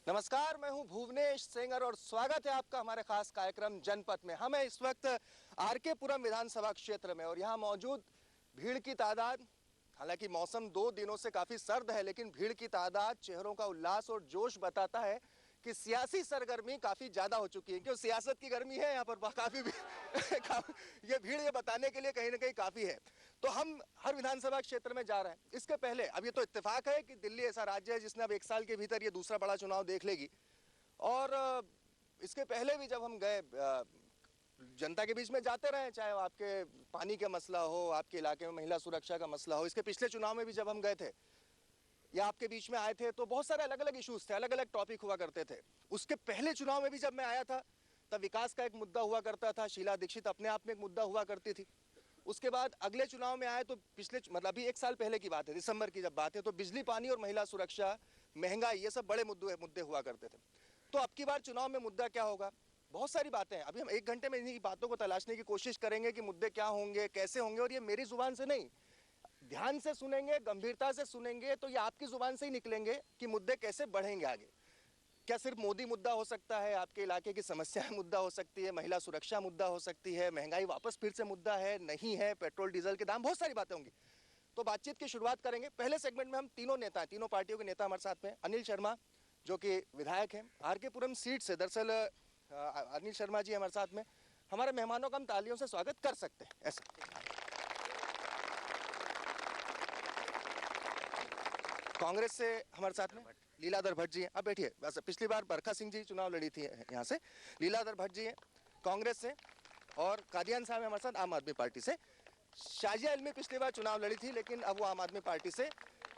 नमस्कार, मैं हूं भुवनेश सेंगर और स्वागत है आपका हमारे खास कार्यक्रम जनपथ में। हम हैं इस वक्त आरके पुरम विधानसभा क्षेत्र में और यहां मौजूद भीड़ की तादाद, हालांकि मौसम 2 दिनों से काफी सर्द है, लेकिन भीड़ की तादाद, चेहरों का उल्लास और जोश बताता है कि सियासी सरगर्मी काफी ज्यादा हो चुकी है। क्यों सियासत की गर्मी है यहाँ पर काफी भी ये भीड़ ये बताने के लिए कहीं ना कहीं काफी है। तो हम हर विधानसभा क्षेत्र में जा रहे हैं। इसके पहले अब ये तो इत्तेफाक है कि दिल्ली ऐसा राज्य है जिसने अब 1 साल के भीतर ये दूसरा बड़ा चुनाव देख लेगी। और इसके पहले भी जब हम गए जनता के बीच में जाते रहे, चाहे वो आपके पानी का मसला हो, आपके इलाके में महिला सुरक्षा का मसला हो। इसके पिछले चुनाव में भी जब हम गए थे या आपके बीच में आए थे तो बहुत सारे अलग अलग इश्यूज थे, अलग अलग टॉपिक हुआ करते थे। उसके पहले चुनाव में भी जब मैं आया था तब विकास का एक मुद्दा हुआ करता था, शीला दीक्षित अपने आप में एक मुद्दा हुआ करती थी। उसके बाद अगले चुनाव में आए तो पिछले मतलब अभी 1 साल पहले की बात है, दिसंबर की जब बात है, तो बिजली पानी और महिला सुरक्षा, महंगाई, ये सब बड़े मुद्दे हुआ करते थे। तो अब की बार चुनाव में मुद्दा क्या होगा? बहुत सारी बातें हैं। अभी हम 1 घंटे में इन्हीं बातों को तलाशने की कोशिश करेंगे कि मुद्दे क्या होंगे, कैसे होंगे। और ये मेरी जुबान से नहीं, ध्यान से सुनेंगे, गंभीरता से सुनेंगे तो ये आपकी जुबान से ही निकलेंगे कि मुद्दे कैसे बढ़ेंगे आगे। क्या सिर्फ मोदी मुद्दा हो सकता है? आपके इलाके की समस्याएं मुद्दा हो सकती है, महिला सुरक्षा मुद्दा हो सकती है, महंगाई वापस फिर से मुद्दा है, नहीं है, पेट्रोल डीजल के दाम, बहुत सारी बातें होंगी। तो बातचीत की शुरुआत करेंगे। पहले सेगमेंट में हम तीनों पार्टियों के नेता हमारे साथ में। अनिल शर्मा जो कि विधायक हैं आरके पुरम सीट से, दरअसल अनिल शर्मा जी हमारे साथ में। हमारे मेहमानों का हम तालियों से स्वागत कर सकते हैं ऐसा। कांग्रेस से हमारे साथ में लीलाधर भट्ट जी हैं। अब बैठिए। बस पिछली बार बरखा सिंह जी चुनाव लड़ी थी यहाँ से। लीलाधर भट्ट जी हैं कांग्रेस से, और कादियान साहब हमारे साथ आम आदमी पार्टी से। शाजिया इल्मी पिछली बार चुनाव लड़ी थी लेकिन अब वो आम आदमी पार्टी से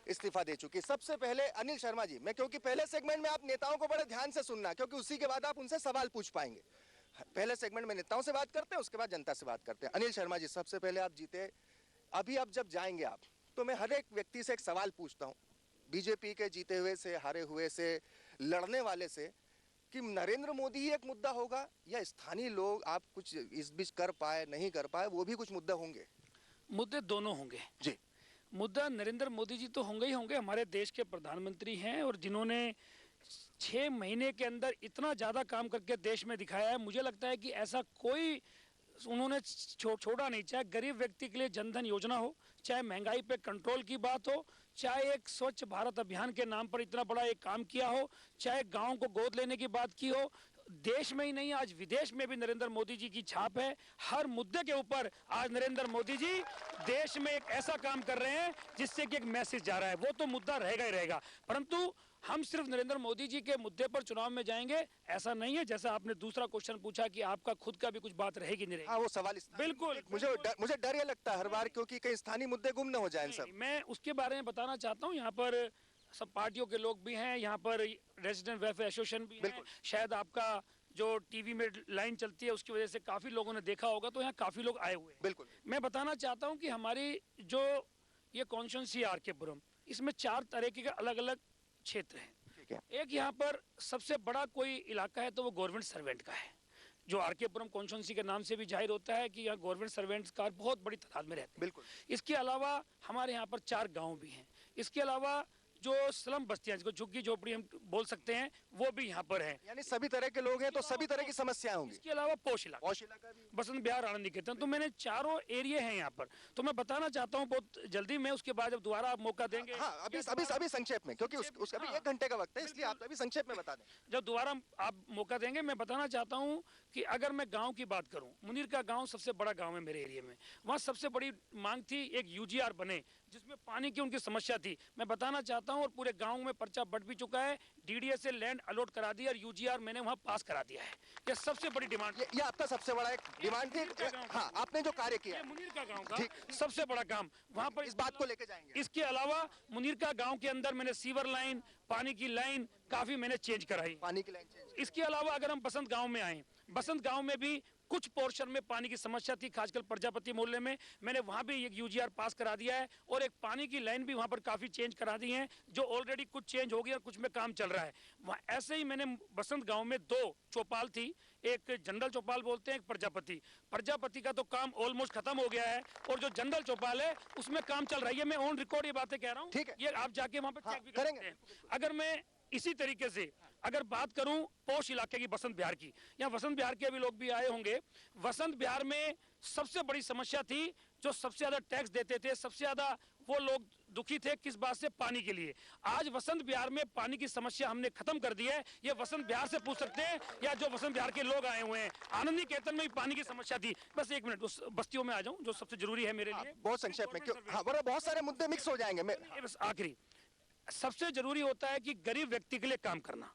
इस्तीफा दे चुकी। सबसे पहले अनिल शर्मा जी, मैं क्योंकि पहले सेगमेंट में आप नेताओं को बड़े ध्यान से सुनना, क्योंकि उसी के बाद आप उनसे सवाल पूछ पाएंगे। पहले सेगमेंट में नेताओं से बात करते हैं, उसके बाद जनता से बात करते हैं। अनिल शर्मा जी, सबसे पहले आप जीते, अभी अब जब जाएंगे आप, तो मैं हर एक व्यक्ति से एक सवाल पूछता हूँ, बीजेपी के जीते हुए से, हारे हुए से, लड़ने वाले से, कि नरेंद्र मोदी ही एक मुद्दा होगा या स्थानीय लोग आप कुछ इस बीच कर पाए नहीं कर पाए वो भी कुछ मुद्दा होंगे? मुद्दे दोनों होंगे जी। मुद्दा नरेंद्र मोदी जी तो होंगे ही होंगे, हमारे देश के प्रधानमंत्री हैं और जिन्होंने 6 महीने के अंदर इतना ज़्यादा काम करके देश में दिखाया है। मुझे लगता है कि ऐसा कोई उन्होंने छोड़ा नहीं, चाहे गरीब व्यक्ति के लिए जनधन योजना हो, चाहे महंगाई पे कंट्रोल की बात हो, चाहे एक स्वच्छ भारत अभियान के नाम पर इतना बड़ा एक काम किया हो, चाहे गांव को गोद लेने की बात की हो। देश में ही नहीं, आज विदेश में भी नरेंद्र मोदी जी की छाप है। हर मुद्दे के ऊपर आज नरेंद्र मोदी जी देश में एक ऐसा काम कर रहे हैं जिससे कि एक मैसेज जा रहा है। वो तो मुद्दा रहेगा ही रहेगा, परंतु हम सिर्फ नरेंद्र मोदी जी के मुद्दे पर चुनाव में जाएंगे ऐसा नहीं है। जैसा आपने दूसरा क्वेश्चन पूछा कि आपका खुद का भी कुछ बात रहेगी नहीं रहेगी। हाँ, वो सवाल बिल्कुल। मुझे डर ये लगता है हर बार, क्योंकि कहीं स्थानीय मुद्दे गुम न हो जाएं सब। मैं उसके बारे में बताना चाहता हूँ। यहाँ पर सब पार्टियों के लोग भी हैं, यहाँ पर रेजिडेंट वेलफेयर एसोसिएशन भी है। शायद आपका जो टीवी में लाइन चलती है उसकी वजह से काफी लोगों ने देखा होगा, तो यहाँ काफी लोग आए हुए हैं। बिल्कुल। मैं बताना चाहता हूँ कि हमारी जो ये कॉन्स्टिट्यूंसी आरके पुरम, इसमें 4 तरह के अलग अलग क्षेत्र हैं। एक यहाँ पर सबसे बड़ा कोई इलाका है तो वो गवर्नमेंट सर्वेंट का है, जो आरके पुरम कॉन्स्टिट्यूंसी के नाम से भी जाहिर होता है कि यहाँ गवर्नमेंट सर्वेंट्स का बहुत बड़ी तादाद में रहते हैं। बिल्कुल। इसके अलावा हमारे यहाँ पर 4 गांव भी हैं। इसके अलावा जो स्लम बस्तियां, जिसको झुग्गी झोपड़ी हम बोल सकते हैं, वो भी यहाँ पर है। यानी सभी तरह के लोग हैं तो सभी तरह की समस्याएं होंगी। इसके अलावा पौष इलाका भी, बसंत बिहार, आनंद निकेतन, तो मैंने 4 एरिया हैं यहाँ पर। तो मैं बताना चाहता हूँ बहुत जल्दी में, उसके बाद जब दोबारा आप मौका देंगे। हाँ, अभी संक्षेप में, क्योंकि उसका भी 1 घंटे का वक्त है, इसलिए आप अभी संक्षेप में बता दें। जब दोबारा आप मौका देंगे, मैं बताना चाहता हूँ कि अगर मैं गांव की बात करूं, मुनीर का गांव सबसे बड़ा गांव है मेरे एरिया में। वहाँ सबसे बड़ी मांग थी एक यूजीआर बने, जिसमें पानी की उनकी समस्या थी। मैं बताना चाहता हूँ और पूरे गांव में पर्चा बढ़ भी चुका है, डीडीएस से लैंड अलॉट करा दिया और यूजीआर मैंने वहाँ पास करा दिया है। यह सबसे बड़ी डिमांड, ये आपका सबसे बड़ा एक डिमांड थी। हाँ, आपने जो कार्य किया मुनीर का गाँव का सबसे बड़ा काम, वहाँ पर इस बात को लेके जाएंगे। इसके अलावा मुनीर का गाँव के अंदर मैंने सीवर लाइन, पानी की लाइन काफी मैंने चेंज कराई, पानी की लाइन चेंज। इसके अलावा अगर हम बसंत गांव में आए, बसंत गांव में भी कुछ पोर्शन में पानी की समस्या थी, खासकर प्रजापति मोहल्ले में। मैंने वहां भी एक यूजीआर पास करा दिया है और एक पानी की लाइन भी वहां पर काफी चेंज करा दी है, जो ऑलरेडी कुछ चेंज हो गई और कुछ में काम चल रहा है। वहाँ ऐसे ही मैंने बसंत गांव में 2 चौपाल थी, एक जनरल चौपाल बोलते हैं, एक प्रजापति का तो काम ऑलमोस्ट खत्म हो गया है और जो जनरल चौपाल है उसमें काम चल रहा है। ये मैं ऑन रिकॉर्ड ये बातें कह रहा हूँ, ये आप जाके वहां पर चेक भी करेंगे। अगर मैं इसी तरीके से अगर बात करूं पोश इलाके की, बसंत विहार की, यहाँ बसंत विहार के भी लोग भी आए होंगे। बसंत विहार में सबसे बड़ी समस्या थी, जो सबसे ज्यादा टैक्स देते थे, सबसे ज्यादा वो लोग दुखी थे, किस बात से? पानी के लिए। आज बसंत विहार में पानी की समस्या हमने खत्म कर दी है। ये बसंत विहार से पूछ सकते हैं या जो बसंत विहार के लोग आए हुए हैं। आनंदी केतन में भी पानी की समस्या थी। बस एक मिनट उस बस्तियों में आ जाऊं जो सबसे जरूरी है मेरे लिए। बहुत संक्षेप में, क्यों? हाँ, बड़ा बहुत सारे मुद्दे मिक्स हो जाएंगे। ये बस आखिरी, सबसे जरूरी होता है कि गरीब व्यक्ति के लिए काम करना।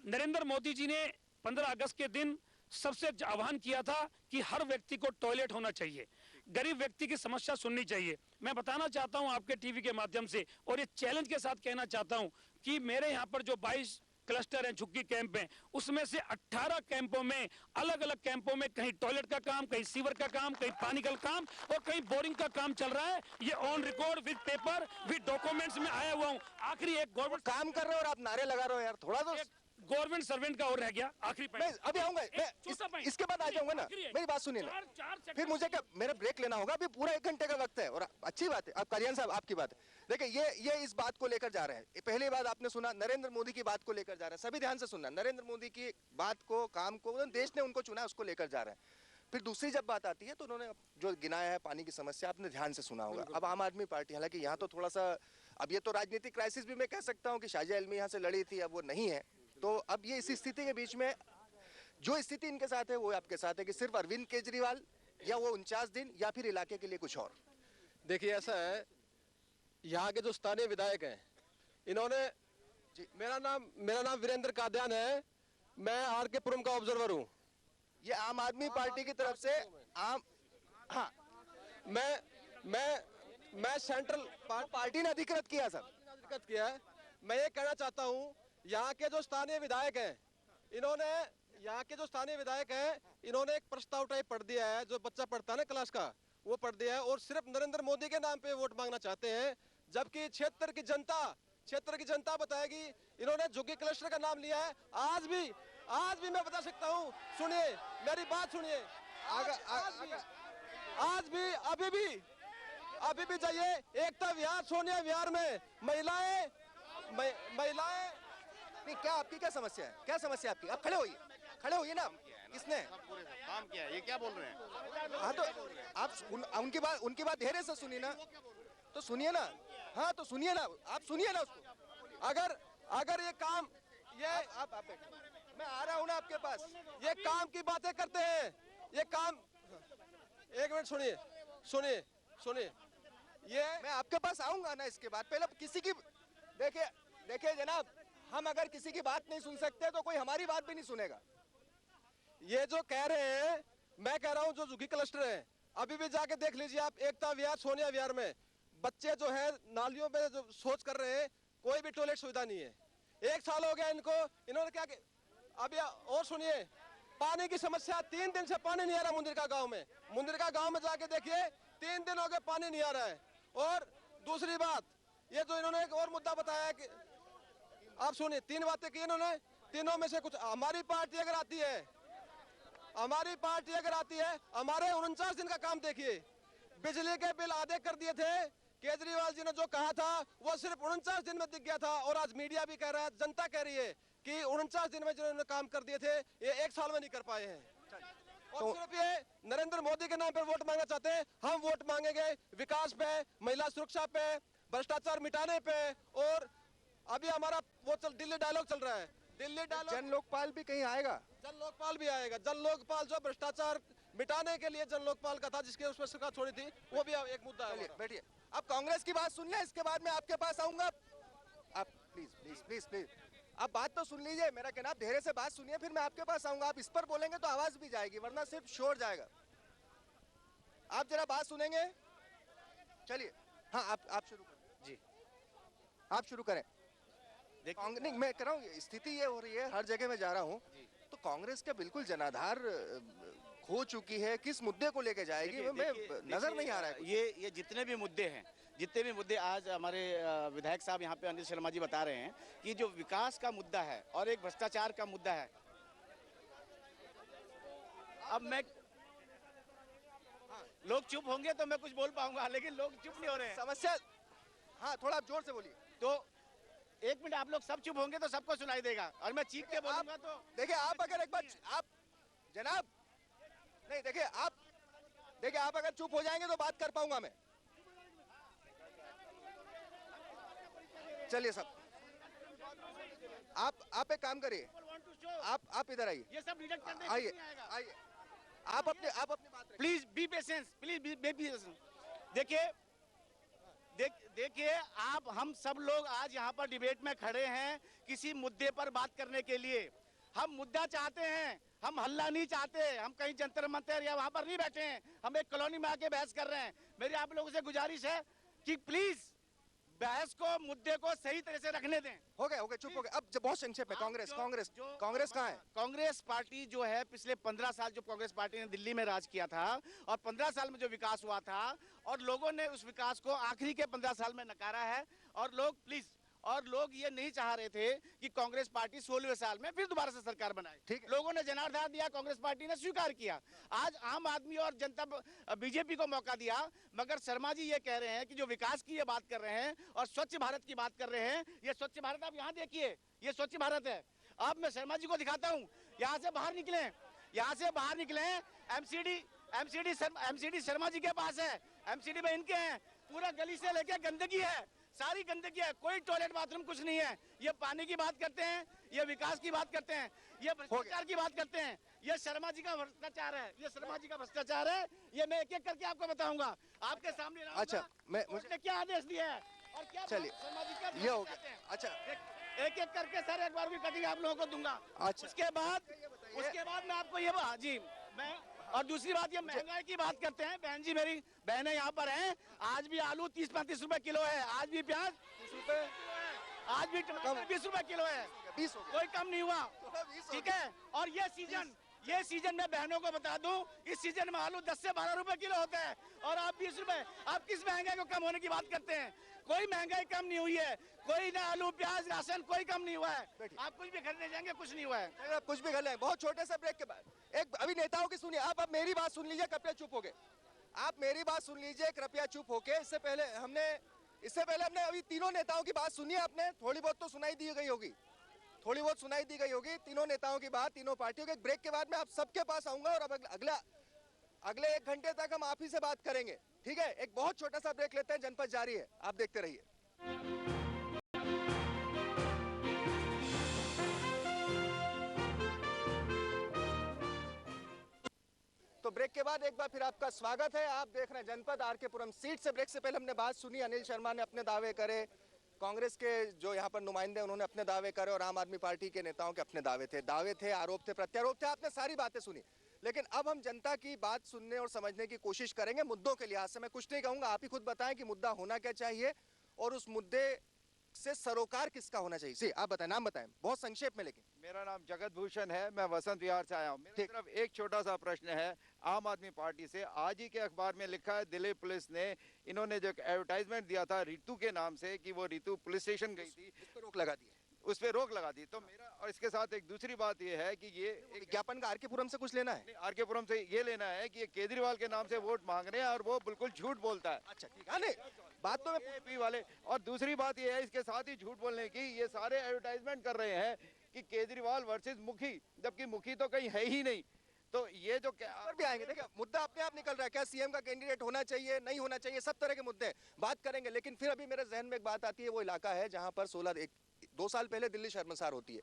नरेंद्र मोदी जी ने 15 अगस्त के दिन सबसे आह्वान किया था कि हर व्यक्ति को टॉयलेट होना चाहिए, गरीब व्यक्ति की समस्या सुननी चाहिए। मैं बताना चाहता हूं आपके टीवी के माध्यम से, और ये चैलेंज के साथ कहना चाहता हूं कि मेरे यहाँ पर जो 22 क्लस्टर हैं, झुग्गी कैंप हैं, उसमें से 18 कैंपों में, अलग अलग कैंपों में कहीं टॉयलेट का काम, कहीं सीवर का काम, कहीं पानी का काम और कहीं बोरिंग का काम चल रहा है। ये on record with paper with documents में आया हुआ हूं। आखिरी एक गवर्नमेंट काम कर रहे हो और आप नारे लगा रहे हो यार, थोड़ा तो। गवर्नमेंट सर्वेंट का और रह गया आखिरी मैं अभी आऊंगा, इसके बाद आ जाऊंगा ना। मेरी बात सुनिए ना, फिर मुझे क्या, मेरा ब्रेक लेना होगा। अभी पूरा 1 घंटे का वक्त है और अच्छी बात है। आप कल्याण साहब, आपकी बात है। देखिए, ये इस बात को लेकर जा रहे हैं। पहली बात आपने सुना, नरेंद्र मोदी की बात को लेकर जा रहे हैं। सभी ध्यान से सुनना, नरेंद्र मोदी की बात को, काम को, देश ने उनको चुना, उसको लेकर जा रहे हैं। फिर दूसरी जब बात आती है तो उन्होंने जो गिनाया है पानी की समस्या, आपने ध्यान से सुना होगा। अब आम आदमी पार्टी, हालांकि यहाँ तो थोड़ा सा, अब ये तो राजनीतिक क्राइसिस भी मैं कह सकता हूँ कि शाजिया इल्मी यहाँ से लड़ी थी, अब वो नहीं है। तो अब ये इस स्थिति के बीच में जो स्थिति इनके साथ है वो आपके साथ है कि सिर्फ अरविंद केजरीवाल या वो 49 दिन या फिर इलाके के लिए कुछ और। देखिए, ऐसा है, यहाँ के जो स्थानीय विधायक हैं, इन्होंने, मेरा नाम वीरेंद्र कादियान है, मैं आर के पुरम का ऑब्जर्वर हूँ। ये आम आदमी पार्टी की तरफ से हाँ, मैं सेंट्रल पार्टी ने अधिकृत किया सर, अधिकृत किया है। मैं ये कहना चाहता हूँ, यहाँ के जो स्थानीय विधायक हैं, इन्होंने एक प्रस्ताव टाइप पढ़ दिया है, जो बच्चा पढ़ता है ना क्लास का, वो पढ़ दिया है, और सिर्फ नरेंद्र मोदी के नाम पे वोट मांगना चाहते हैं। जबकि क्षेत्र की जनता बताएगी। इन्होंने झुग्गी क्लस्टर का नाम लिया है। आज भी मैं बता सकता हूँ, सुनिए मेरी बात, सुनिए। आज भी अभी भी जाइए एकता विहार, सोनिया विहार में महिलाएं नहीं, क्या आपकी क्या समस्या है? क्या समस्या आपकी? आप खड़े होइए ना। किसने काम किया है? ये क्या बोल रहे हैं? हाँ, तो आप उनकी बात धैर्य से सुनिए ना, तो सुनिए ना। हाँ, तो सुनिए ना, आप सुनिए ना उसको। अगर ये काम, ये आप मैं आ रहा हूँ ना आपके पास। ये काम की बातें करते हैं, ये काम, एक मिनट सुनिए, ये मैं आपके पास आऊंगा ना इसके बाद। पहले किसी की, देखिए जनाब, हम अगर किसी की बात नहीं सुन सकते तो कोई हमारी बात भी नहीं सुनेगा। ये जो कह रहे हैं, मैं कह रहा हूँ, जो झुग्गी क्लस्टर है, अभी भी जाके देख लीजिए आप, एकता विहार, सोनिया विहार में बच्चे जो है नालियों में जो शौच कर रहे हैं, कोई भी टॉयलेट सुविधा नहीं है। 1 साल हो गया इनको, इन्होंने क्या अभी, और सुनिए, पानी की समस्या, 3 दिन से पानी नहीं आ रहा मुंद्रिका गांव में जाके देखिए, 3 दिन हो गए पानी नहीं आ रहा है। और दूसरी बात, ये जो इन्होंने एक और मुद्दा बताया कि, आप सुनिए, 3 बातें की इन्होंने, तीनों में से कुछ, हमारी पार्टी अगर आती है, हमारे 49 दिन का काम देखिए। बिजली के बिल आधे कर दिए थे, केजरीवाल जी ने जो कहा था वो सिर्फ 49 दिन में दिख गया था, और आज मीडिया भी कह रहा है, जनता कह रही है कि 49 दिन में जिन्होंने काम कर दिए थे, ये 1 साल में नहीं कर पाए हैं। और सिर्फ ये नरेंद्र मोदी के नाम पर वोट मांगना चाहते हैं। हम वोट मांगेंगे विकास पे, महिला सुरक्षा पे, भ्रष्टाचार मिटाने पे, और अभी हमारा वो दिल्ली डायलॉग चल रहा है, दिल्ली डायलॉग। जन लोकपाल भी कहीं आएगा? जन लोकपाल भी आएगा। जन लोकपाल जो भ्रष्टाचार मिटाने के लिए जन लोकपाल का था, जिसके उसमें सरकार छोड़ी थी, वो भी एक मुद्दा है। बैठिए, अब कांग्रेस की बात सुन ले, इसके बाद मैं आपके पास आऊंगा। आप प्लीज आप बात तो सुन लीजिए, मेरा कहना, आप धैर्य से बात सुनिए, फिर मैं आपके पास आऊंगा। आप इस पर बोलेंगे तो आवाज भी जाएगी, वरना सिर्फ शोर जाएगा। आप जरा बात सुनेंगे। चलिए, हाँ, आप शुरू करें जी, आप शुरू करें। नहीं, मैं कह रहा हूँ, स्थिति ये हो रही है, हर जगह मैं जा रहा हूँ, तो कांग्रेस का बिल्कुल जनाधार खो चुकी है। किस मुद्दे को लेके जाएगी मैं नजर नहीं आ रहा है। ये जितने भी मुद्दे आज हमारे विधायक साहब यहाँ पे अनिल शर्मा जी बता रहे हैं कि जो विकास का मुद्दा है और एक भ्रष्टाचार का मुद्दा है। अब मैं, लोग चुप होंगे तो मैं कुछ बोल पाऊंगा, लेकिन लोग चुप नहीं हो रहे हैं। समस्या, हाँ, थोड़ा जोर से बोलिए। तो एक मिनट, आप लोग सब चुप होंगे तो सबको सुनाई देगा, और मैं चीख के बोलूंगा तो देखिए आप अगर एक बार आप जनाब नहीं देखिए आप अगर चुप हो जाएंगे तो बात कर पाऊंगा मैं। चलिए सब आप एक काम करिए, आप इधर आइए, ये सब रिजेक्ट कर देंगे, आइए नहीं आएगा। आइए आप अपनी बात रखिए। Please be patience, please be patience. देखिए देखिए आप, हम सब लोग आज यहाँ पर डिबेट में खड़े हैं किसी मुद्दे पर बात करने के लिए। हम मुद्दा चाहते हैं, हम हल्ला नहीं चाहते, हम कहीं जंतर मंतर या वहां पर नहीं बैठे हैं, हम एक कॉलोनी में आके बहस कर रहे हैं। मेरी आप लोगों से गुजारिश है कि प्लीज बहस को, मुद्दे को सही तरह से रखने दें। हो गए चुप हो गए। अब बहुत संक्षेप में, कांग्रेस कहाँ है? कांग्रेस पार्टी जो है पिछले 15 साल जो कांग्रेस पार्टी ने दिल्ली में राज किया था, और 15 साल में जो विकास हुआ था, और लोगों ने उस विकास को आखिरी के 15 साल में नकारा है। और लोग ये नहीं चाह रहे थे कि कांग्रेस पार्टी 16वें साल में फिर दोबारा से सरकार बनाए। ठीक है। लोगों ने जनाधार दिया, कांग्रेस पार्टी ने स्वीकार किया। आज आम आदमी और जनता बीजेपी को मौका दिया, मगर शर्मा जी ये कह रहे हैं कि जो विकास की ये बात कर रहे हैं और स्वच्छ भारत की बात कर रहे हैं, ये स्वच्छ भारत आप यहाँ देखिए, ये स्वच्छ भारत है। अब मैं शर्मा जी को दिखाता हूँ, यहाँ से बाहर निकले, एमसीडी शर्मा जी के पास है, एमसीडी में इनके हैं, पूरा गली से लेके गंदगी है, सारी गंदगी है, कोई टॉयलेट बाथरूम कुछ नहीं है। ये पानी की बात करते हैं, ये विकास की बात करते हैं, ये भ्रष्टाचार की बात करते हैं। ये शर्मा जी का भ्रष्टाचार है, ये मैं एक एक करके आपको बताऊंगा, आपके सामने लाऊंगा। अच्छा, मुझे क्या आदेश दिया है और क्या चलिए, शर्मा जी का ये हो गया। अच्छा, एक एक करके सर एक बार भी कटिंग आप लोगों को दूंगा। अच्छा। उसके बाद मैं आपको ये जी मैं, और दूसरी बात, ये महंगाई की बात करते हैं। बहन जी, मेरी बहनें यहाँ पर हैं, आज भी आलू 30-35 रुपए किलो है, आज भी प्याज 30 रुपए, आज भी टमाटर 20 रुपए किलो है, 20 हो गए। कोई कम नहीं हुआ। ठीक है, और ये सीजन में बहनों को बता दूं, इस सीजन में आलू 10 से 12 रुपए किलो होता है, और आप 20 रुपए। आप किस महंगाई को कम होने की बात करते हैं? कोई महंगाई कम नहीं हुई है, कोई ना आलू प्याज राशन कोई कम नहीं हुआ है। आप कुछ भी खरीदने जाएंगे, कुछ नहीं हुआ है। अगर आप कुछ भी कर लें, बहुत छोटे से ब्रेक के बाद एक अभी नेताओं की सुनिए। आप अब मेरी बात सुन लीजिए, कृपया चुप हो गए। आप मेरी बात सुन लीजिए, कृपया चुप होके। इससे पहले हमने अभी तीनों नेताओं की बात सुनी है। आपने थोड़ी बहुत तो सुनाई दी गई होगी, तीनों नेताओं की बात, तीनों पार्टियों के। एक ब्रेक के बाद मैं आप सबके पास आऊंगा, और अब अगले 1 घंटे तक हम आप ही से बात करेंगे, ठीक है? एक बहुत छोटा सा ब्रेक लेते हैं, जनपद जारी है, आप देखते रहिए। तो ब्रेक के बाद एक बार फिर आपका स्वागत है। आप देख रहे हैं जनपद आरके पुरम सीट से। ब्रेक से पहले हमने बात सुनी, अनिल शर्मा ने अपने दावे करे, कांग्रेस के जो यहाँ पर नुमाइंदे उन्होंने अपने दावे करे, और आम आदमी पार्टी के नेताओं के अपने दावे थे, आरोप थे, प्रत्यारोप थे। आपने सारी बातें सुनी, लेकिन अब हम जनता की बात सुनने और समझने की कोशिश करेंगे। मुद्दों के लिहाज से मैं कुछ नहीं कहूंगा, आप ही खुद बताएं कि मुद्दा होना क्या चाहिए और उस मुद्दे से सरोकार किसका होना चाहिए। जी आप बताएं, नाम बताएं, बहुत संक्षेप में। लेकिन मेरा नाम जगत भूषण है, मैं वसंत विहार से आया हूँ। मेरी तरफ एक छोटा सा प्रश्न है आम आदमी पार्टी से। आज ही के अखबार में लिखा है, दिल्ली पुलिस ने, इन्होंने जो एडवर्टाइजमेंट दिया था रितु के नाम से कि वो रितु पुलिस स्टेशन गई थी, उस पर रोक लगा दी है। उस पर रोक लगा दी। तो मेरा, और इसके साथ एक दूसरी बात ये है कि ये विज्ञापन का आरके पुरम से कुछ लेना है? आरके पुरम से ये लेना है कि ये केजरीवाल के नाम से वोट मांग रहे हैं, और वो बिल्कुल झूठ बोलता है। अच्छा ठीक है, नहीं बात तो मैं एपी वाले। और दूसरी बात ये है, इसके साथ ही झूठ बोलने की, ये सारे एडवर्टाइजमेंट कर रहे हैं कि केजरीवाल वर्सेस मुखी, जबकि मुखी तो कहीं है ही नहीं। तो ये जो पर भी आएंगे, देखिए मुद्दा अपने आप निकल रहा है, क्या सीएम का कैंडिडेट होना चाहिए, नहीं होना चाहिए, सब तरह के मुद्दे बात करेंगे। लेकिन फिर अभी मेरे जहन में एक बात आती है, वो इलाका है जहां पर 2 साल पहले दिल्ली शर्मसार होती है,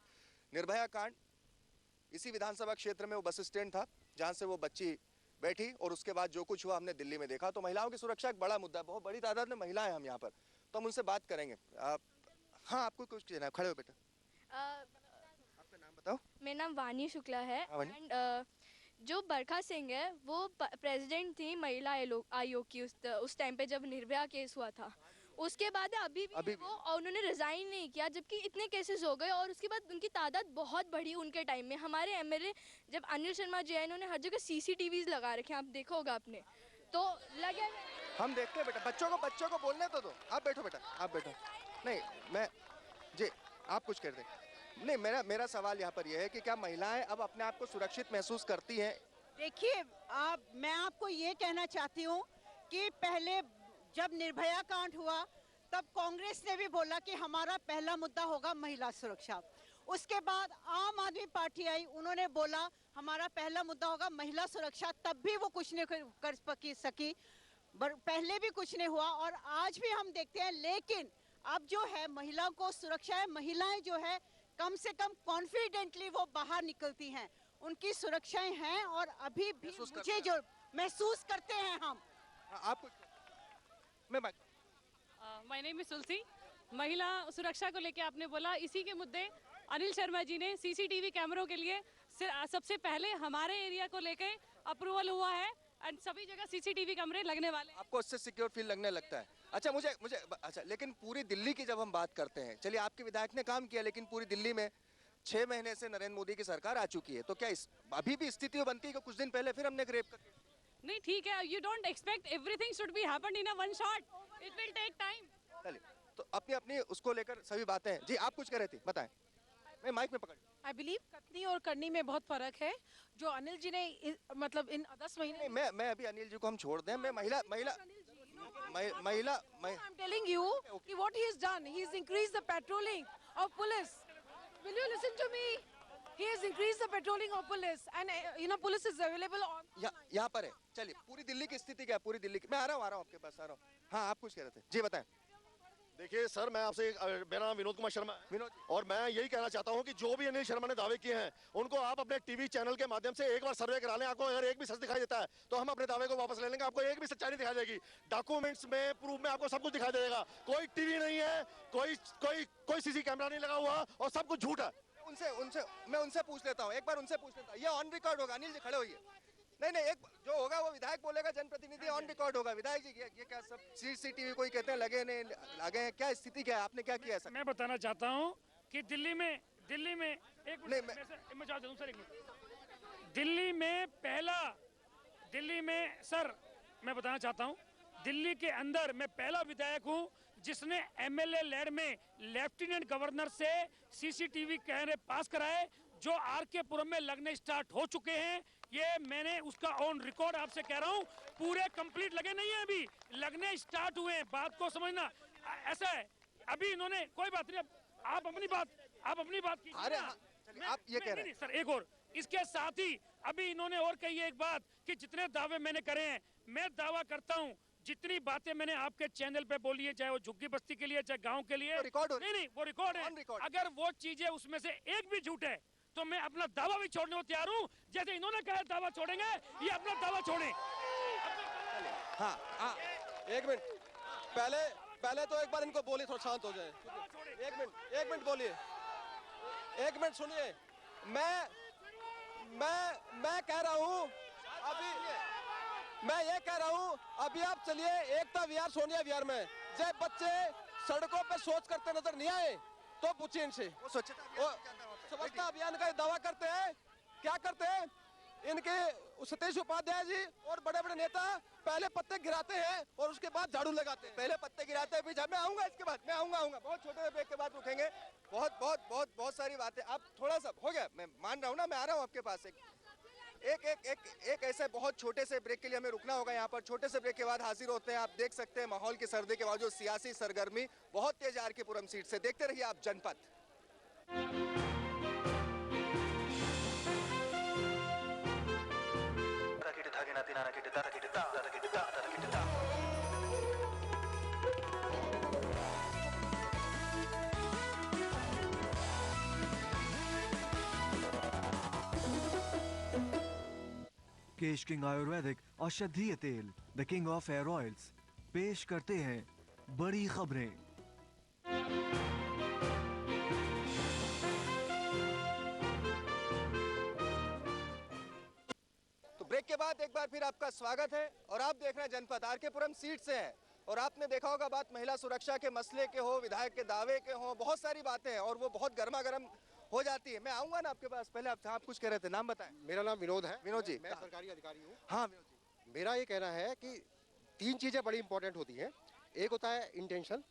निर्भया कांड। इसी विधानसभा क्षेत्र में वो बस स्टैंड था जहां से वो बच्ची बैठी, और उसके बाद जो कुछ हुआ हमने दिल्ली में देखा। तो महिलाओं की सुरक्षा एक बड़ा मुद्दा है, बहुत बड़ी तादाद में महिलाएं हम यहाँ पर, तो हम उनसे बात करेंगे। हाँ, आपको कुछ कहना है? खड़े हो बेटा, आपका नाम बताओ। मेरा नाम वानी शुक्ला है। हाँ, वानी। एंड जो बरखा सिंह है वो प्रेसिडेंट थी महिला आयोग की उस टाइम पे जब निर्भया केस हुआ था। उसके बाद अभी भी वो, और उन्होंने रिजाइन नहीं किया, जबकि इतने केसेस हो गए, और उसके बाद उनकी तादाद बहुत बढ़ी उनके टाइम में। हमारे एमएलए जब अनिल शर्मा जी आए, इन्होंने हर जगह सीसीटीवीज लगा रखे हैं, आप देखा होगा आपने, तो लगे। हम देखते हैं बेटा, बच्चों को बोलने तो दो। आप बैठो बेटा, आप बैठो। नहीं मैं जी, आप कुछ कर दें। नहीं, मेरा सवाल यहाँ पर यह है कि क्या महिलाएं अब अपने आप को सुरक्षित महसूस करती हैं? देखिए, मैं आपको ये कहना चाहती हूँ कि पहले जब निर्भया कांड हुआ तब कांग्रेस ने भी बोला कि हमारा पहला मुद्दा होगा महिला सुरक्षा। उसके बाद आम आदमी पार्टी आई, उन्होंने बोला हमारा पहला मुद्दा होगा महिला सुरक्षा, तब भी वो कुछ नहीं कर सकी। पहले भी कुछ नहीं हुआ और आज भी हम देखते हैं। लेकिन अब जो है महिलाओं को सुरक्षा है, महिलाएं जो है कम से कम कॉन्फिडेंटली वो बाहर निकलती हैं, उनकी सुरक्षाएं हैं। और अभी भी मुझे जो महसूस करते हैं हम। आप कुछ माय नेम इज तुलसी। महिला सुरक्षा को लेके आपने बोला, इसी के मुद्दे अनिल शर्मा जी ने सीसीटीवी कैमरों के लिए सबसे पहले हमारे एरिया को लेके अप्रूवल हुआ है एंड सभी जगह सीसीटीवी कैमरे लगने वाले हैं। आपको उससे सिक्योर फील लगने लगता है? अच्छा, मुझे अच्छा, लेकिन पूरी दिल्ली की जब हम बात करते हैं, चलिए आपके विधायक ने काम किया, लेकिन पूरी दिल्ली में 6 महीने से नरेंद्र मोदी की सरकार आ चुकी है, तो क्या अभी भी स्थिति बनती है कि कुछ दिन पहले फिर हमने रेप कर? नहीं, ठीक है, you don't expect everything should be happened in a one shot, it will take time. चलिए, तो अपनी अपनी उसको लेकर सभी बातें। जी, आप कुछ कह रहे थे, बताएं। मैं माइक में पकड़। आई बिलीव कथनी और करनी में बहुत फर्क है। जो अनिल जी ने मतलब इन 10 महीने, मैं अभी अनिल जी को हम छोड़ दें। मैं महिला आई एम टेलिंग यू कि what he has done, he has increased the patrolling of police. Will you listen to me? He has increased the patrolling of police and police is available on. यहाँ पर है। चलिए, पूरी दिल्ली की स्थिति क्या है? पूरी दिल्ली की, मैं आ रहा हूँ आपके पास आ रहा हूँ। हाँ, आप कुछ कह रहे थे, जी बताएं। देखिए सर, मैं आपसे मेरा नाम विनोद कुमार शर्मा है और मैं यही कहना चाहता हूं कि जो भी अनिल शर्मा ने दावे किए हैं उनको आप अपने टीवी चैनल के माध्यम से एक बार सर्वे करा लें। आपको अगर एक भी सच दिखाई देता है तो हम अपने दावे को वापस ले लेंगे। आपको एक भी सच्चाई नहीं दिखाई देगी। डॉक्यूमेंट्स में, प्रूफ में आपको सब कुछ दिखाई देगा। कोई टीवी नहीं है, कोई सीसी कैमरा नहीं लगा हुआ और सब कुछ झूठ है। मैं उनसे पूछ लेता हूँ, एक बार उनसे पूछ लेता हूँ। ये ऑन रिकॉर्ड होगा। अनिल जी खड़े होइए। नहीं, एक जो होगा वो विधायक बोलेगा, जनप्रतिनिधि ऑन रिकॉर्ड होगा। विधायक जी, ये क्या सब सीसीटीवी कोई कहते हैं लगे नहीं लगे हैं, क्या स्थिति क्या है? आपने क्या किया? मैं बताना चाहता हूँ कि दिल्ली में एक दिल्ली में सर, मैं बताना चाहता हूँ, दिल्ली के अंदर मैं पहला विधायक हूँ जिसने एमएलए लैड में लेफ्टिनेंट गवर्नर से सीसीटीवी कैमरे पास कराए जो आरके पुरम में लगने स्टार्ट हो चुके हैं। ये मैंने उसका ऑन रिकॉर्ड आपसे कह रहा हूँ। पूरे कंप्लीट लगे नहीं है, अभी लगने स्टार्ट हुए हैं। बात को समझना। ऐसा है, अभी इन्होंने कोई बात नहीं, आप अपनी बात कीजिए। अरे आप ये कह रहे हैं सर, एक और इसके साथ ही अभी इन्होंने और कही है एक बात कि जितने दावे मैंने करे हैं, मैं दावा करता हूँ जितनी बातें मैंने आपके चैनल पे बोली है, चाहे वो झुग्गी बस्ती के लिए, चाहे गांव के लिए, नहीं, वो रिकॉर्ड है। अगर वो चीजें उसमें से एक भी झूठ है तो मैं अपना दावा भी छोड़ने को तैयार हूँ। जैसे इन्होंने कहा दावा छोड़ेंगे, ये अपना दावा छोड़ें। हाँ, एक मिनट, पहले तो एक बार इनको बोलिए, थोड़ा शांत हो जाए। एक मिनट बोलिए, एक मिनट सुनिए। मैं कह रहा हूँ अभी आप चलिए एकता विहार, सोनिया विहार में जब बच्चे सड़कों पे शौच करते नजर नहीं आए तो पूछिए इनसे। स्वच्छता अभियान का दावा करते हैं, क्या करते हैं? इनके सतीश उपाध्याय जी और बड़े बड़े नेता पहले पत्ते गिराते हैं और उसके बाद झाड़ू लगाते हैं। पहले पत्ते गिराते हैं, मैं आऊंगा इसके बाद, मैं आऊंगा बहुत छोटे से ब्रेक के बाद रुकेंगे। बहुत सारी बातें। अब थोड़ा सा हो गया, मैं मान रहा हूँ ना, मैं आ रहा हूँ आपके पास। एक ऐसे बहुत छोटे से ब्रेक के लिए हमें रुकना होगा यहाँ पर। छोटे से ब्रेक के बाद हाजिर होते हैं। आप देख सकते हैं माहौल की सर्दी के बावजूद सियासी सरगर्मी बहुत तेज आरके पुरम सीट से। देखते रहिए आप जनपथ। केश किंग आयुर्वेदिक औषधीय तेल, the king of hair oils, पेश करते हैं बड़ी खबरें। तो ब्रेक के बाद एक बार फिर आपका स्वागत है और आप देख रहे हैं जनपथ। आरके पुरम सीट से है और आपने देखा होगा बात महिला सुरक्षा के मसले के हो, विधायक के दावे के हो, बहुत सारी बातें हैं और वो बहुत गर्मा गर्म हो जाती है। मैं आऊंगा ना आपके पास। पहले आप कुछ कह रहे थे, नाम बताएं। मेरा नाम विनोद है। विनोद जी, मैं सरकारी अधिकारी हूँ। हाँ विनोद जी, मेरा ये कहना है कि 3 चीजें बड़ी इंपॉर्टेंट होती हैं। एक होता है इंटेंशन,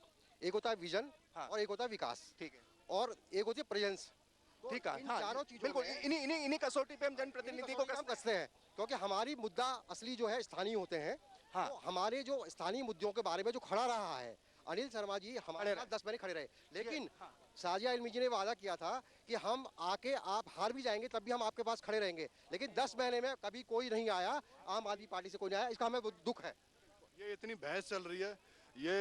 एक होता है विजन, और एक होता है विकास। ठीक है। और एक होती है प्रेजेंस। ठीक है। इन चारों चीजों बिल्कुल, इन्हीं कसौटी पे हम जनप्रतिनिधि को कसते हैं, क्योंकि हमारी मुद्दा असली जो है स्थानीय होते हैं। हाँ, तो हमारे जो स्थानीय मुद्दों के बारे में जो खड़ा रहा है, अनिल शर्मा जी हमारे साथ 10 महीने खड़े रहे, लेकिन साजिया इल्मी जी ने वादा किया था कि हम आके आप हार भी जाएंगे तब भी हम आपके पास खड़े रहेंगे, लेकिन 10 महीने में कभी कोई नहीं आया, आम आदमी पार्टी से कोई नहीं आया, इसका हमें बहुत दुख है। ये इतनी बहस चल रही है, ये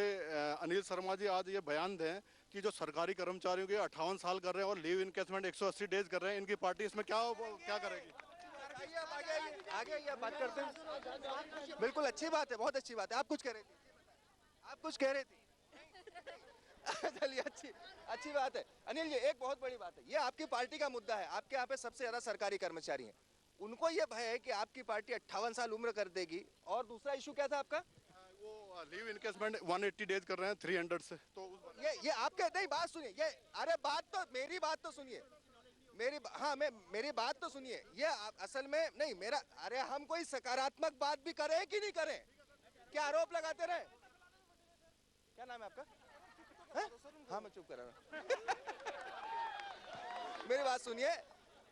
अनिल शर्मा जी आज ये बयान दें कि जो सरकारी कर्मचारियों के 58 साल कर रहे हैं और लीव इनकेसमेंट 180 डेज कर रहे हैं, इनकी पार्टी इसमें क्या करेगी? आगे आइए, बात करते हैं। बिल्कुल अच्छी बात है, बहुत अच्छी बात है। आप कुछ कह रहे थे, आप कुछ कह रहे थे। चलिए, अच्छी बात है। अनिल जी, एक बहुत बड़ी बात है, ये आपकी पार्टी का मुद्दा है। आपके यहाँ पे सबसे ज्यादा सरकारी कर्मचारी हैं, उनको ये भय है कि आपकी पार्टी 58 साल उम्र कर देगी। और दूसरा इशू क्या था आपका? वो लीव इनकेसमेंट 180 डेज कर रहे हैं 300 से। तो ये आप कहते हैं, बात सुनिए, ये अरे मेरी बात तो सुनिए, मेरी बात तो सुनिए। ये असल में नहीं मेरा, अरे हम कोई सकारात्मक बात भी करें कि नहीं करें, क्या आरोप लगाते रहे? क्या नाम है आपका? हाँ, मैं चुप कर रहा हूँ। मेरी बात सुनिए,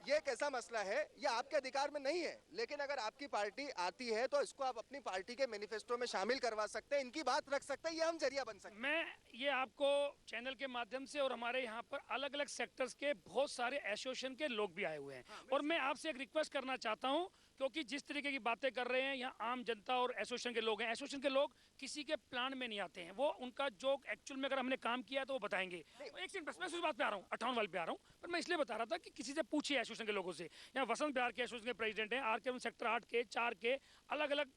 ये एक ऐसा मसला है, ये आपके अधिकार में नहीं है, लेकिन अगर आपकी पार्टी आती है तो इसको आप अपनी पार्टी के मैनिफेस्टो में शामिल करवा सकते हैं, इनकी बात रख सकते हैं, ये हम जरिया बन सकते हैं। मैं ये आपको चैनल के माध्यम से और हमारे यहाँ पर अलग अलग सेक्टर्स के बहुत सारे एसोसिएशन के लोग भी आए हुए हैं, और मैं आपसे एक रिक्वेस्ट करना चाहता हूँ, क्योंकि जिस तरीके की बातें कर रहे हैं यहाँ आम जनता और एसोसिएशन के लोग हैं, एसोसिएशन के लोग किसी के प्लान में नहीं आते हैं, वो उनका जो एक्चुअल में अगर हमने काम किया तो वो बताएंगे। एक सेकंड, बस मैं उस बात पे आ रहा हूँ, 58 वाले पे आ रहा हूँ, पर मैं इसलिए बता रहा था कि किसी से पूछिए एसोसिएशन के लोगों से। यहाँ वसंत बिहार के एसोसिएशन के प्रेसिडेंट हैं, आर के सेक्टर 8 के 4 के अलग अलग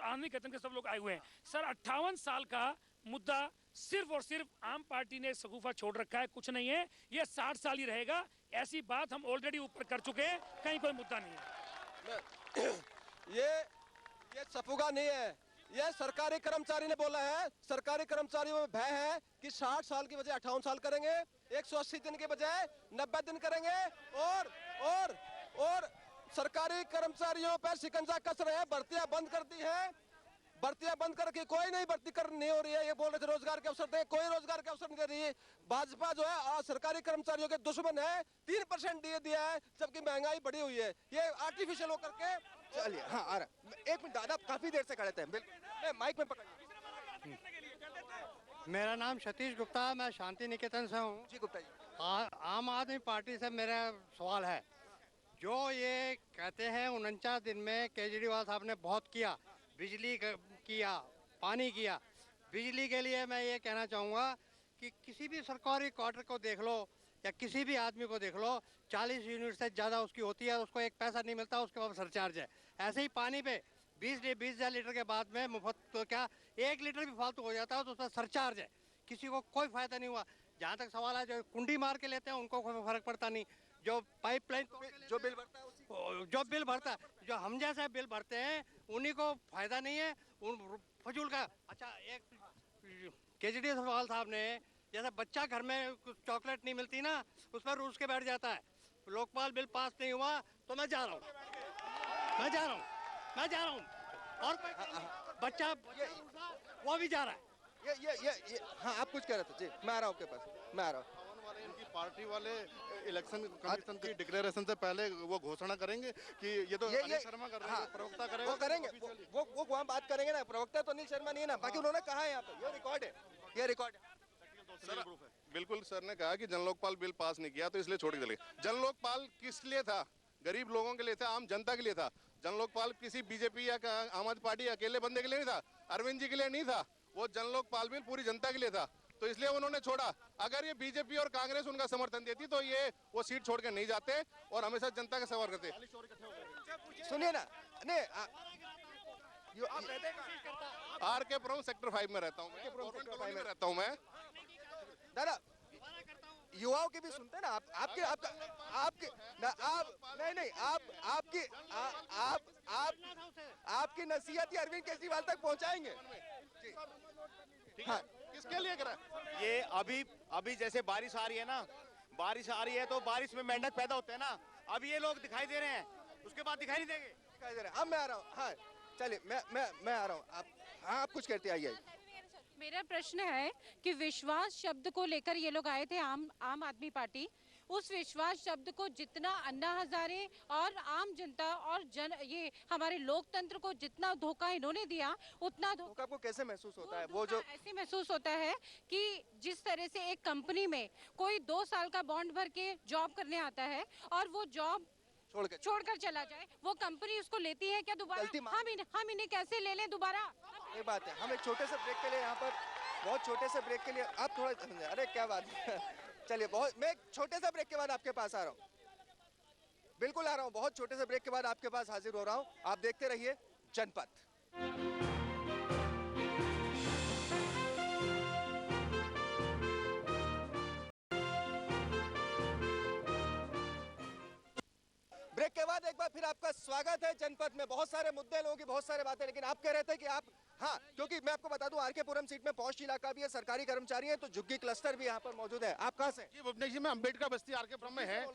आंधी कहते के सब लोग आए हुए हैं। सर, 58 साल का मुद्दा सिर्फ और सिर्फ आम पार्टी ने सगुफा छोड़ रखा है, कुछ नहीं है, ये 60 साल ही रहेगा। ऐसी बात हम ऑलरेडी ऊपर कर चुके हैं, कहीं कोई मुद्दा नहीं है। ये सफुगा नहीं है, ये सरकारी कर्मचारी ने बोला है। सरकारी कर्मचारियों में भय है कि 60 साल की बजाय 58 साल करेंगे, 180 दिन के बजाय 90 दिन करेंगे, और सरकारी कर्मचारियों पर शिकंजा कस रहे हैं, भर्तियां बंद कर दी है, भर्तियां बंद करके कोई नहीं भर्ती नहीं हो रही है। ये बोल रहे थे रोजगार के अवसर दे, कोई रोजगार के अवसर नहीं दे रही है। भाजपा जो है सरकारी कर्मचारियों के दुश्मन है, 3% दिया है, जबकि महंगाई बढ़ी हुई है, ये आर्टिफिशियल होकर के। चलिए, हाँ आ रहा, एक मिनट दादा, काफी देर से खड़े थे, बिल्कुल माइक में पकड़िए। मेरा नाम सतीश गुप्ता है, मैं शांति निकेतन से हूँ। जी गुप्ता जी, आम आदमी पार्टी से मेरा सवाल है, जो ये कहते हैं 49 दिन में केजरीवाल साहब ने बहुत किया, बिजली किया, पानी किया। बिजली के लिए मैं ये कहना चाहूँगा कि किसी भी सरकारी क्वार्टर को देख लो या किसी भी आदमी को देख लो, 40 यूनिट से ज़्यादा उसकी होती है, उसको एक पैसा नहीं मिलता, उसके बाद सरचार्ज है। ऐसे ही पानी पे 20,000 लीटर के बाद में मुफ्त, तो क्या 1 लीटर भी फालतू हो जाता है तो उसका सरचार्ज है, किसी को कोई फायदा नहीं हुआ। जहाँ तक सवाल है, जो कुंडी मार के लेते हैं उनको कोई फर्क पड़ता नहीं, जो पाइपलाइन जो बिल भरता है जो हम जैसे बिल भरते हैं उन्हीं को फायदा नहीं है, उन फजूल का। अच्छा, एक केजरीवाल साहब ने, जैसे बच्चा घर में कुछ चॉकलेट नहीं मिलती ना, उस पर रूस के बैठ जाता है। लोकपाल बिल पास नहीं हुआ तो मैं जा रहा हूँ, और बच्चा वो भी जा रहा है। ये हाँ, आप कुछ कह रहे थे जी, मैं आ रहा हूँ आपके पास, मैं आ रहा हूँ। इनकी पार्टी वाले इलेक्शन कमीशन की डिक्लेरेशन से पहले वो घोषणा करेंगे कि ये तो अनिल शर्मा कर रहे हैं, प्रवक्ता करेगा, वो करेंगे, वो वहाँ बात करेंगे ना, प्रवक्ता तो अनिल शर्मा नहीं है ना, बाकी उन्होंने कहा है यहाँ पे, ये रिकॉर्ड है, ये रिकॉर्ड है। सर, बिल्कुल सर ने कहा कि जन लोकपाल बिल पास नहीं किया तो इसलिए छोड़ के चले गए। जन लोकपाल किस लिए था? गरीब लोगों के लिए था, आम जनता के लिए था। जन लोकपाल किसी बीजेपी या आम आदमी पार्टी अकेले बंदे के लिए नहीं था, अरविंद जी के लिए नहीं था, वो जन लोकपाल बिल पूरी जनता के लिए था, तो इसलिए उन्होंने छोड़ा। अगर ये बीजेपी और कांग्रेस उनका समर्थन देती तो ये वो सीट छोड़ के नहीं जाते और हमेशा जनता का सवाल करते। सुनिए ना, नहीं आर के पुरम सेक्टर 5 में रहता हूँ मैं, दादा, युवाओं की भी सुनते हैं ना आप, आपकी नसीहत अरविंद केजरीवाल तक पहुंचाएंगे। हाँ, किसके लिए करा? ये अभी जैसे बारिश आ रही है ना, बारिश आ रही है तो बारिश में मेंढक पैदा होते हैं ना, अब ये लोग दिखाई दे रहे हैं, उसके बाद दिखाई नहीं देंगे। दिखाई दे रहे हैं। अब मैं आ रहा हूँ, हाँ चलिए, मैं आ रहा हूँ, आप कुछ कहते आइए। मेरा प्रश्न है कि विश्वास शब्द को लेकर ये लोग आए थे, आम आदमी पार्टी, उस विश्वास शब्द को जितना अन्ना हजारे और आम जनता और ये हमारे लोकतंत्र को जितना धोखा इन्होंने दिया, उतना धोखा आपको कैसे महसूस होता है? वो जो ऐसे महसूस होता है कि जिस तरह से एक कंपनी में कोई 2 साल का बॉन्ड भर के जॉब करने आता है और वो जॉब छोड़कर चला जाए, वो कंपनी उसको लेती है क्या दोबारा? हम इन्हें कैसे ले लें दोबारा? ये बात है। हम एक छोटे से ब्रेक के लिए यहाँ पर, बहुत छोटे से ब्रेक के लिए आप थोड़ा, अरे क्या बात है चलिए, बहुत, मैं एक छोटे से ब्रेक के बाद आपके पास आ रहा हूँ, बिल्कुल आ रहा हूँ, बहुत छोटे से ब्रेक के बाद आपके पास हाजिर हो रहा हूँ। आप देखते रहिए जनपथ। ब्रेक के बाद एक बार फिर आपका स्वागत है जनपथ में। बहुत सारे मुद्दे, लोगों की बहुत सारे बातें, लेकिन आप कह रहे थे कि आप, हाँ, क्योंकि मैं आपको बता दूं आरके पुरम सीट में पॉश इलाका भी है, सरकारी कर्मचारी हैं, तो झुग्गी क्लस्टर भी यहाँ पर मौजूद है। आप कहाँ से? जी, भुवनेश्वर में अम्बेडकर बस्ती आरके पुरम में है।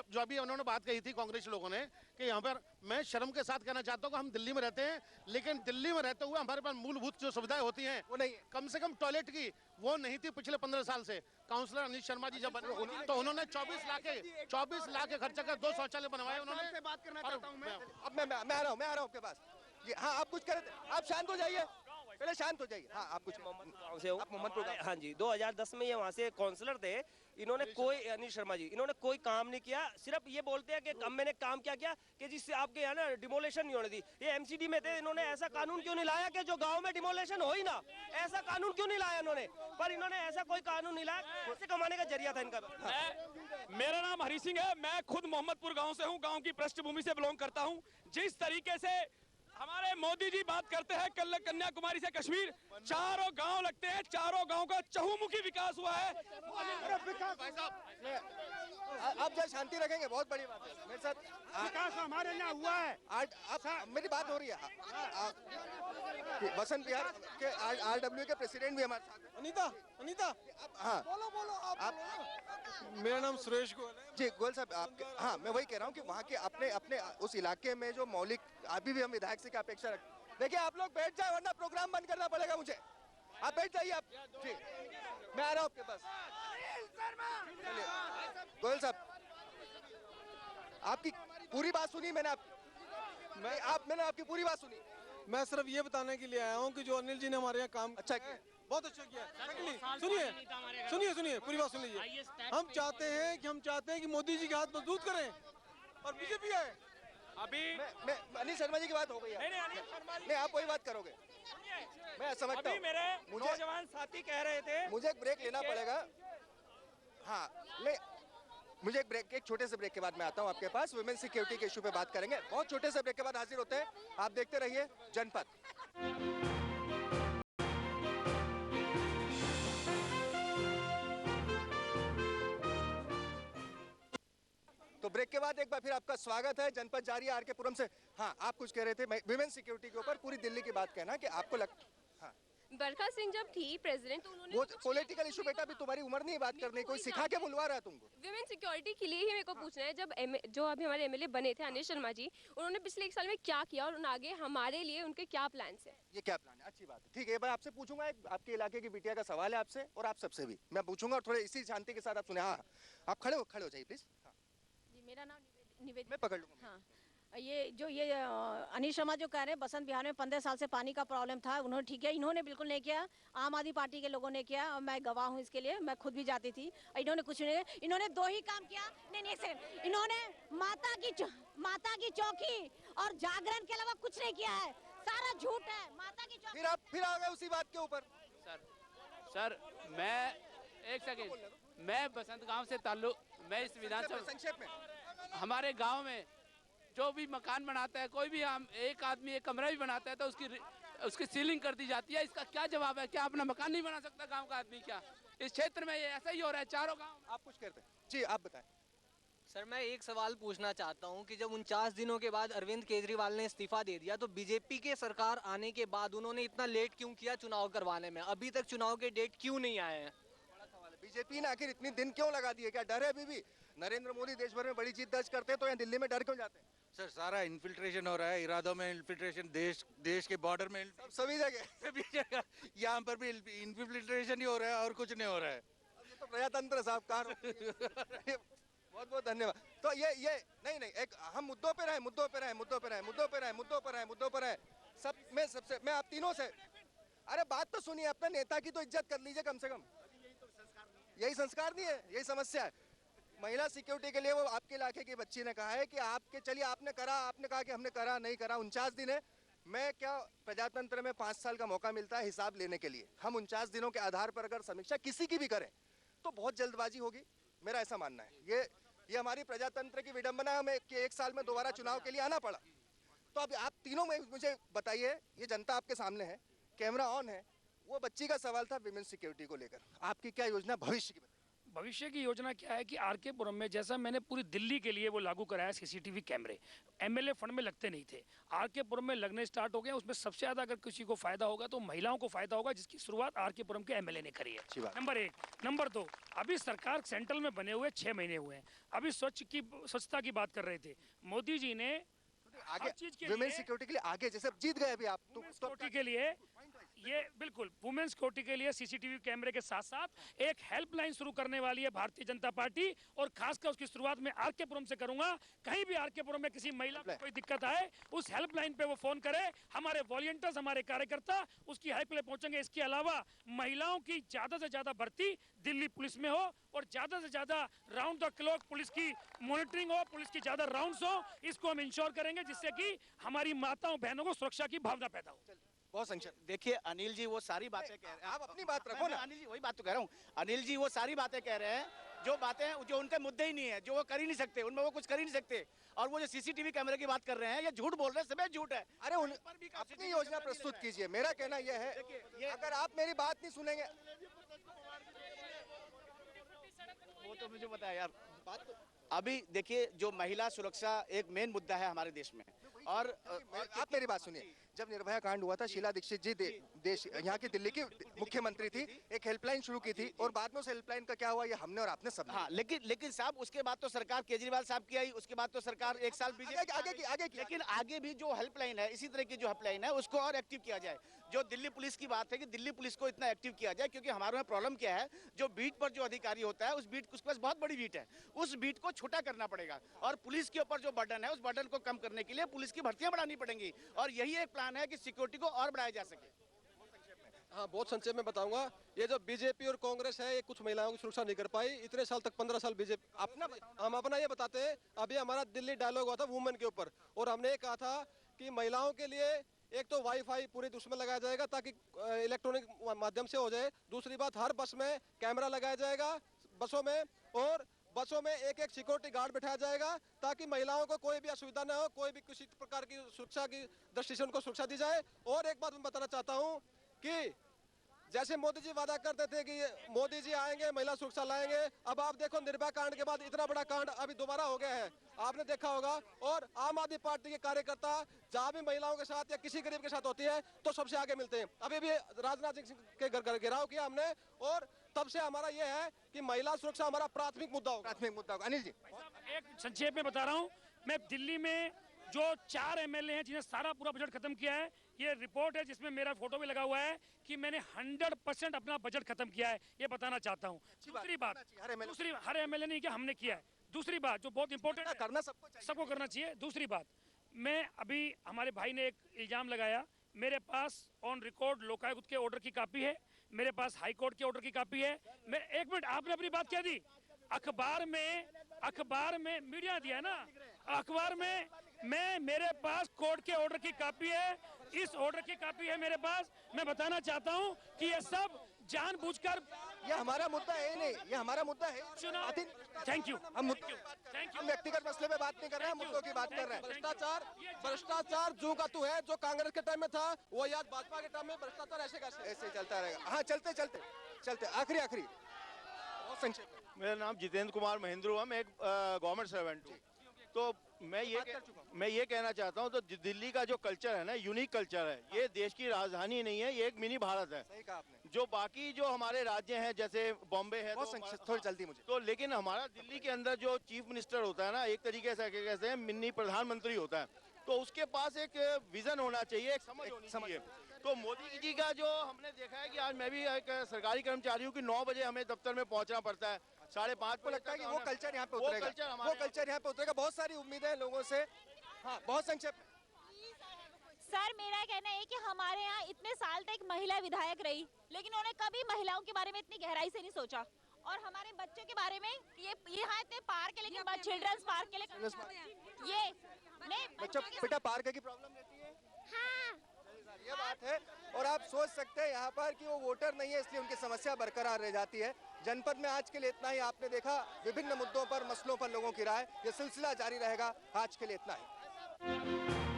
जो अभी उन्होंने बात कही थी कांग्रेस लोगों ने कि यहाँ पर, मैं शर्म के साथ कहना चाहता हूँ कि हम दिल्ली में रहते हैं, लेकिन दिल्ली में रहते हुए हमारे पास मूलभूत जो सुविधाएं होती हैं वो नहीं, कम से कम टॉयलेट की वो नहीं थी पिछले 15 साल से। काउंसलर अनिल शर्मा जी जब बने तो उन्होंने 24 लाख के खर्चा कर 2 शौचालय बनवाए उन्होंने। बात करना चाहता हूं मैं। अब मैं आ रहा हूं आपके पास। ये, हाँ, आप कुछ कह रहे थे, आप शांत हो जाइए, पहले शांत हो जाइए। हाँ, आप कुछ गाँव से हूँ। हाँ जी, 2010 में ये वहाँ से काउंसलर थे। इन्होंने कोई, अनिल शर्मा जी, इन्होंने कोई काम नहीं किया। सिर्फ ये बोलते हैं कि मैंने काम क्या किया कि जिससे आपके यहाँ ना डिमोलेशन नहीं होने दी। ये एमसीडी में थे, इन्होंने ऐसा कानून क्यों नहीं लाया कि जो गांव में डिमोलेशन हो ही ना, ऐसा कानून क्यों नहीं लाया इन्होंने? पर इन्होंने ऐसा कोई कानून नहीं लाया, पैसे कमाने का जरिया था इनका। मेरा नाम हरी सिंह है, मैं खुद मोहम्मदपुर गांव से हूं, गांव की पृष्ठभूमि से बिलोंग करता हूं। जिस तरीके से हमारे मोदी जी बात करते हैं कन्याकुमारी से कश्मीर, चारों गांव लगते हैं, चारों गांव का चहुमुखी विकास हुआ है। आप जब शांति रखेंगे बहुत बड़ी बात है। मेरे साथ विकास हमारे यहाँ हुआ है। मेरी बात हो रही है। वसंत विहार के आरडब्ल्यू के प्रेसिडेंट भी हमारे साथ। अनीता, हाँ, बोलो आप। मेरा नाम सुरेश गोयल है जी। गोयल साहब, आप, हाँ, मैं वही कह रहा हूँ कि वहाँ के अपने उस इलाके में जो मौलिक, अभी भी हम विधायक से क्या अपेक्षा रखते। देखिए, आप लोग बैठ जाए वरना प्रोग्राम बंद करना पड़ेगा मुझे। आप बैठ जाइए आप जी, मैं आ रहा हूँ आपके पास। चलिए गोयल साहब, आपकी पूरी बात सुनी मैंने। मैंने आपकी पूरी बात सुनी। मैं सिर्फ ये बताने के लिए आया हूँ कि जो अनिल जी ने हमारे यहाँ काम अच्छा किया, बहुत अच्छा किया। सुनिए, पूरी बात सुन लीजिए। हम चाहते हैं कि मोदी जी के हाथ मजबूत करें और बीजेपी आए। अभी मैं अनिल शर्मा जी की बात हो गई है। नहीं, आप वही बात करोगे, मैं समझता हूँ। मेरे नौजवान साथी कह रहे थे, मुझे एक ब्रेक लेना पड़ेगा। हाँ, मुझे एक छोटे से ब्रेक के बाद मैं आता हूँ आपके पास। वुमेन सिक्योरिटी के इशू पे बात करेंगे। बहुत छोटे से ब्रेक के बाद हाजिर होते हैं। आप देखते रहिए जनपथ। तो ब्रेक के बाद एक बार फिर आपका स्वागत है। जनपथ जारी है आरके पुरम से। हाँ, आप कुछ कह रहे थे विमेन सिक्योरिटी के ऊपर, पूरी दिल्ली की बात कहना कि आपको हाँ, बरखा सिंह जब थी प्रेसिडेंट तो उन्होंने वो पॉलिटिकल इशू, बेटा भी तुम्हारी उम्र नहीं बात करने, कोई सिखा के बुलवा रहा है तुमको। विमेन सिक्योरिटी के लिए ही मेरे को पूछना है, जब जो अभी हमारे एमएलए बने थे अनिल शर्मा जी, उन्होंने पिछले 1 साल में क्या किया और आगे हमारे लिए उनके क्या प्लान्स है? ये क्या प्लान है? अच्छी बात है, ठीक है। मैं आपसे पूछूंगा, आपके इलाके की बिटिया का सवाल है आपसे और आप सबसे भी मैं पूछूंगा, और थोड़े इसी शांति के साथ आप सुने। हाँ, आप खड़े हो जाइए प्लीज। जी, मेरा नाम निवेदिता। मैं पकड़ लूंगा। हाँ, ये अनिल शर्मा जो कह रहे हैं, बसंत विहार में 15 साल से पानी का प्रॉब्लम था, उन्होंने ठीक है, इन्होंने बिल्कुल नहीं किया। आम आदमी पार्टी के लोगों ने किया और मैं गवाह हूँ इसके लिए। मैं खुद भी जाती थी, इन्होंने कुछ नहीं। इन्होंने 2 ही काम किया। नहीं, एक सेकंड। इन्होंने माता की चौकी और जागरण के अलावा कुछ नहीं किया है। सारा झूठ है। माता की चौकी। फिर आ गए उसी बात के ऊपर। सर मैं एक सेकेंड, मैं बसंत गांव से ताल्लुक, मैं इस विधानसभा संक्षेप में, हमारे गांव में जो भी मकान बनाता है, कोई भी एक आदमी एक कमरा भी बनाता है तो उसकी सीलिंग कर दी जाती है। इसका क्या जवाब है? क्या अपना मकान नहीं बना सकता गांव का आदमी? क्या इस क्षेत्र में ये ऐसा ही हो रहा है? चारों गांव। आप कुछ कहते हैं जी, आप बताएं। सर, मैं एक सवाल पूछना चाहता हूं कि जब 49 दिनों के बाद अरविंद केजरीवाल ने इस्तीफा दे दिया, तो बीजेपी के सरकार आने के बाद उन्होंने इतना लेट क्यों किया चुनाव करवाने में? अभी तक चुनाव के डेट क्यों नहीं आए हैं? बड़ा सवाल है। बीजेपी ने आखिर इतनी दिन क्यों लगा दिए? क्या डर है अभी भी? नरेंद्र मोदी देश भर में बड़ी जीत दर्ज करते हैं तो यहाँ दिल्ली में डर क्यों जाते हैं? सर, सारा इन्फिल्ट्रेशन हो रहा है, इरादों में इन्फिल्ट्रेशन, देश के बॉर्डर में सभी जगह यहाँ पर भी इन्फिल्ट्रेशन ही हो रहा है और कुछ नहीं हो रहा है। ये तो प्रजातंत्र साहब, बहुत बहुत धन्यवाद। तो ये नहीं एक हम मुद्दों पे रहे सब में सबसे मैं आप तीनों से, अरे बात तो सुनिए, अपने नेता की तो इज्जत कर लीजिए कम से कम। यही संस्कार नहीं है, यही समस्या है। महिला सिक्योरिटी के लिए वो आपके इलाके की बच्ची ने कहा है कि आपके चलिए आपने कहा कि हमने करा नहीं करा, 49 दिन है। मैं क्या प्रजातंत्र में 5 साल का मौका मिलता है हिसाब लेने के लिए, हम 49 दिनों के आधार पर अगर समीक्षा किसी की भी करें तो बहुत जल्दबाजी होगी, मेरा ऐसा मानना है। ये हमारी प्रजातंत्र की विडंबना है हमें कि 1 साल में दोबारा चुनाव के लिए आना पड़ा। तो अब आप तीनों में मुझे बताइए, ये जनता आपके सामने है, कैमरा ऑन है, वो बच्ची का सवाल था विमेन सिक्योरिटी को लेकर, आपकी क्या योजना भविष्य की? भविष्य की योजना क्या है कि आरके पुरम में जैसा मैंने पूरी दिल्ली के लिए वो लागू कराया सीसीटीवी कैमरे, एमएलए फंड में लगते नहीं थे, आरके पुरम में लगने स्टार्ट हो गए। उसमें सबसे ज्यादा अगर किसी को फायदा होगा तो महिलाओं को फायदा होगा, जिसकी शुरुआत आरके पुरम के एमएलए ने करी है। नंबर 1। नंबर 2, अभी सरकार सेंट्रल में बने हुए 6 महीने हुए हैं, अभी स्वच्छता की बात कर रहे थे मोदी जी ने, आगे चीज के विमेन सिक्योरिटी के लिए आगे जैसे जीत गए अभी आप तो सिक्योरिटी के लिए ये बिल्कुल वुमेन सिक्योरिटी के लिए सीसीटीवी कैमरे के साथ साथ एक हेल्पलाइन शुरू करने वाली है भारतीय जनता पार्टी, और खासकर उसकी शुरुआत में आरके पुरम से करूंगा। कहीं भी आरके पुरम में किसी महिला को कोई दिक्कत आए उस हेल्पलाइन पे वो फोन करे, हमारे वॉलंटियर्स हमारे कार्यकर्ता उसकी हेल्प के लिए पहुंचेंगे। इसके अलावा महिलाओं की ज्यादा से ज्यादा भर्ती दिल्ली पुलिस में हो और ज्यादा से ज्यादा राउंड द क्लॉक पुलिस की मॉनिटरिंग हो, पुलिस की ज्यादा राउंड्स हो, इसको हम इंश्योर करेंगे जिससे कि हमारी माताओं बहनों को सुरक्षा की भावना पैदा हो। बहुत संक्षिप्त। देखिए अनिल जी वो सारी बातें कह रहे हैं, आप अपनी बात रखो ना। अनिल जी वही बात तो कह रहा हूँ, अनिल जी वो सारी बातें कह रहे हैं जो बातें जो उनके मुद्दे ही नहीं है, जो वो कर ही नहीं सकते, उनमें वो कुछ कर ही नहीं सकते। और वो जो सीसीटीवी कैमरे की बात कर रहे हैं ये झूठ बोल रहे हैं, सब झूठ है। अरे अपनी योजना प्रस्तुत कीजिए। मेरा कहना यह है अगर आप मेरी बात नहीं सुनेंगे, वो तो मुझे पता है यार। अभी देखिए जो महिला सुरक्षा एक मेन मुद्दा है हमारे देश में, और आप मेरी बात सुनिए। जब निर्भया कांड हुआ था, शीला दीक्षित जी देश यहाँ की दिल्ली की मुख्यमंत्री थी, एक हेल्पलाइन शुरू की थी और बाद में उस हेल्पलाइन का क्या हुआ ये हमने और आपने सब। हाँ, लेकिन साहब उसके बाद तो सरकार केजरीवाल साहब की आई, उसके बाद तो सरकार 1 साल बीजेपी आगे की, लेकिन आगे भी जो हेल्पलाइन है इसी तरह की जो हेल्पलाइन है उसको और एक्टिव किया जाए। जो दिल्ली पुलिस की बात है कि दिल्ली पुलिस को इतना एक्टिव किया जाए, क्योंकि हमारे में प्रॉब्लम क्या है, जो बीट पर जो अधिकारी होता है उस बीट उसके पास बहुत बड़ी बीट है, उस बीट को छोटा करना पड़ेगा और पुलिस के ऊपर जो बर्डन है उस बर्डन को कम करने के लिए पुलिस की भर्तियां बढ़ानी पड़ेंगी, और यही एक प्लान है कि सिक्योरिटी को और बढ़ाया जा सके। हाँ, बहुत संक्षेप में बताऊंगा। ये जो बीजेपी और कांग्रेस है ये कुछ महिलाओं की सुरक्षा नहीं कर पाई इतने साल तक, 15 साल बीजेपी। हम अपना ये बताते हैं, अभी हमारा दिल्ली डायलॉग हुआ था वुमेन के ऊपर, और हमने ये कहा था कि महिलाओं के लिए एक तो वाईफाई पूरे उसमें लगाया जाएगा ताकि इलेक्ट्रॉनिक माध्यम से हो जाए। दूसरी बात, हर बस में कैमरा लगाया जाएगा बसों में, और बसों में एक सिक्योरिटी गार्ड बैठाया जाएगा ताकि महिलाओं को कोई भी असुविधा न हो, कोई भी किसी प्रकार की सुरक्षा की दृष्टि से उनको सुरक्षा दी जाए। और एक बात मैं बताना चाहता हूँ कि जैसे मोदी जी वादा करते थे कि मोदी जी आएंगे महिला सुरक्षा लाएंगे, अब आप देखो निर्भया कांड के बाद इतना बड़ा कांड अभी दोबारा हो गया है, आपने देखा होगा। और आम आदमी पार्टी के कार्यकर्ता जहाँ भी महिलाओं के साथ या किसी गरीब के साथ होती है तो सबसे आगे मिलते हैं। अभी भी राजनाथ सिंह के घर घेराव किया हमने, और तब से हमारा ये है कि महिला सुरक्षा हमारा प्राथमिक मुद्दा होगा। अनिल जी एक संक्षेप में बता रहा हूँ, मैं दिल्ली में जो 4 एमएलए हैं जिन्हें सारा पूरा बजट खत्म किया है, ये रिपोर्ट है जिसमें मेरा फोटो भी लगा हुआ है कि मैंने 100% अपना बजट खत्म किया है, ये बताना चाहता हूँ। दूसरी बात, हर एमएलए नहीं किया, हमने किया है। दूसरी बात जो बहुत इंपॉर्टेंट है, करना सबको करना चाहिए। दूसरी बात, मैं अभी हमारे भाई ने एक इल्जाम लगाया, मेरे पास ऑन रिकॉर्ड लोकायुक्त के ऑर्डर की कॉपी है, मेरे पास हाई कोर्ट के ऑर्डर की कॉपी है। मैं 1 मिनट, आपने अपनी बात क्या दी? अखबार में मीडिया दिया ना, अखबार में मेरे पास कोर्ट के ऑर्डर की कॉपी है, इस ऑर्डर की कॉपी है मेरे पास। मैं बताना चाहता हूँ कि ये सब जानबूझकर, ये हमारा मुद्दा है नहीं, ये हमारा मुद्दा है चुनाव। Thank you. हम व्यक्तिगत मसले में बात नहीं कर रहे हैं, मुद्दों की बात कर रहे हैं। भ्रष्टाचार जो का तू है, जो कांग्रेस के टाइम में था वो याद भाजपा के टाइम में भ्रष्टाचार ऐसे कैसे? ऐसे ही चलता रहेगा। हाँ, चलते आखिरी बहुत संक्षेप। मेरा नाम जितेंद्र कुमार महेंद्र हुआ, मैं एक गवर्नमेंट सर्वेंट हूँ। तो मैं ये कहना चाहता हूँ, तो दिल्ली का जो कल्चर है ना, यूनिक कल्चर है, ये देश की राजधानी नहीं है, ये एक मिनी भारत है। सही कहा आपने। जो बाकी जो हमारे राज्य हैं जैसे बॉम्बे है, थोड़ी जल्दी मुझे तो, लेकिन हमारा दिल्ली के अंदर जो चीफ मिनिस्टर होता है ना, एक तरीके से कहते हैं मिनी प्रधानमंत्री होता है, तो उसके पास एक विजन होना चाहिए, एक समझ होनी चाहिए। तो मोदी जी का जो हमने देखा है कि आज मैं भी एक सरकारी कर्मचारी हूँ कि 9 बजे हमें दफ्तर में पहुंचना पड़ता है, 5.5 को लगता है कि वो कल्चर यहाँ पे वो उतरेगा, कल्चर वो कल्चर यहाँ पे उतरेगा। बहुत सारी उम्मीदें हैं लोगों से। हाँ, बहुत संक्षेप में। सर मेरा कहना है कि हमारे यहाँ इतने साल तक महिला विधायक रही, लेकिन उन्होंने कभी महिलाओं के बारे में इतनी गहराई से नहीं सोचा। और हमारे बच्चों के बारे में ये यहाँ इतने पार्क है, लेकिन चिल्ड्रंस पार्क के लिए ये नहीं बच्चों बेटा पार्क की प्रॉब्लम रहती है। हाँ ये बात है। और आप सोच सकते हैं यहाँ पर कि वो वोटर नहीं है, इसलिए उनकी समस्या बरकरार रह जाती है। जनपद में आज के लिए इतना ही। आपने देखा विभिन्न मुद्दों पर, मसलों पर लोगों की राय। ये सिलसिला जारी रहेगा। आज के लिए इतना ही।